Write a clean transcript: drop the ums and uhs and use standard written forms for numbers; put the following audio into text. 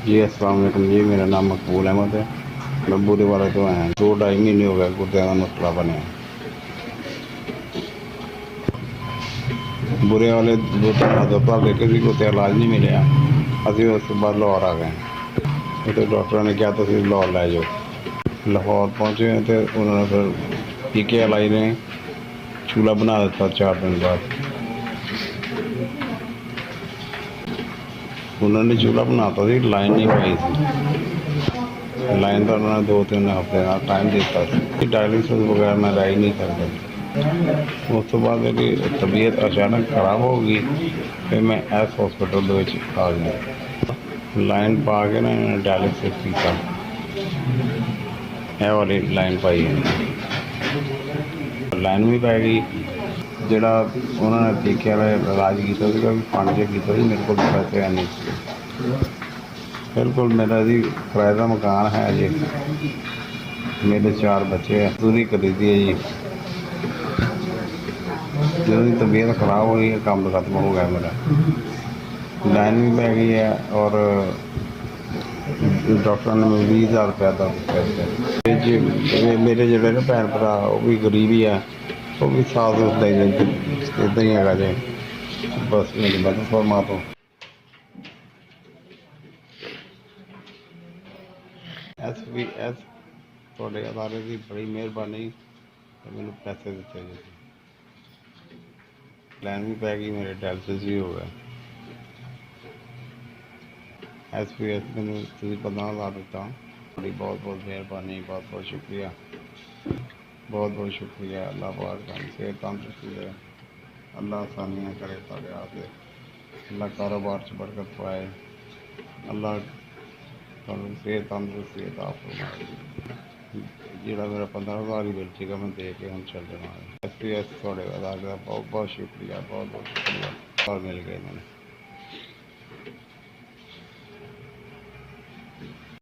जी अस्सलाम वालेकुम जी, मेरा नाम मकबूल अहमद है। मैं बूरे वाले तो आया 2-2.5 महीने हो गए गुर्दे का मसला बनया। बुरे वाले 2-3 हस्पताल देखे थे, कोई इलाज नहीं मिले। अभी उस बाद लाहौर आ गए। तो डॉक्टर ने कहा तुम लाहौर लै जाओ। लाहौर पहुँचे तो उन्होंने फिर टीके लाई ने चूल्हा बना दिता 4 दिन बाद। उन्होंने चूल्हा बनाता सी, लाइन नहीं पाई सी। लाइन का उन्होंने 2-3 हफ्ते का टाइम दिता सी। डायलिसिस वगैरह मैं रह ही नहीं सकता। उस तो बाद मेरी तबीयत अचानक खराब हो गई। फिर मैं एस हॉस्पिटल आ गया। लाइन पा के ना इन्होंने डायलिसिस किया। ਇਹ वाली लाइन पाई है। लाइन भी पै गई। ਜਿਹੜਾ ਉਹਨਾਂ ਨੇ ਟੀਕੇ ਵਾਲਾ ਇਲਾਜ ਕੀਤਾ ਸੀਗਾ ਵੀ ਫੰਡ ਜਿਹਾ ਕੀਤਾ ਸੀ, ਮੇਰੇ ਕੋਲ ਪੈਸੇ ਹੈ ਨਹੀਂ ਸੀ। ਬਿਲਕੁਲ ਮੇਰਾ ਜੀ ਕਿਰਾਏ ਦਾ ਮਕਾਨ ਹੈ ਜੀ। ਮੇਰੇ 4 ਬੱਚੇ ਆ, ਪੂਰੀ ਕਰੀ ਦੀ ਹੈ ਜੀ। ਜਦੋਂ ਦੀ ਤਬੀਅਤ ਖਰਾਬ ਹੋਈ ਹੈ ਕੰਮ ਖਤਮ ਹੋ ਗਿਆ ਮੇਰਾ। ਲਾइन भी पै गई है और डॉक्टर ने मैं 20,000 रुपया ਦਾ ਦਿੱਤਾ ਜੀ। ਮੇਰੇ ਜਿਹੜੇ ਨਾ ਭੈਣ ਭਰਾ ਉਹ ਵੀ ਗਰੀਬ ਹੀ ਆ, ਉਹ ਵੀ ਸਾਥ ਉਸਦਾ ਹੀ ਇੱਦਾਂ ਹੀ ਹੈਗਾ ਜੀ। ਬਸ ਮੇਰੀ ਮਦਦ ਫਰਮਾ ਦਿਓ। ਐਸ ਤੁਹਾਡੇ ਅਦਾਰੇ ਦੀ ਬੜੀ ਮਿਹਰਬਾਨੀ ਤੇ ਮੈਨੂੰ ਪੈਸੇ ਦਿੱਤੇ ਜੀ। ਲਾइन भी पै गई, मेरे डायलिसिस भी हो गया। एस मैंने तुझे 15,000 ਦਿੱਤਾ। बड़ी बहुत बहुत मेहरबानी, बहुत बहुत शुक्रिया, बहुत बहुत शुक्रिया। अल्लाह पाक का सेहत तंदुरुस्ती दे, अल्लाह आसानियाँ करे साढ़े हाथ, अल्लाह कारोबार च बरकत पाए, अल्लाह तुहानू सेहत तंदुरुस्ती अता फरमाए। ਜਿਹੜਾ मेरा 15,000 ही बिल सीगा मैं दे के हम चल जाना। एस थोड़े अदारे का बहुत बहुत शुक्रिया, बहुत बहुत शुक्रिया। और मिल गए मैंने।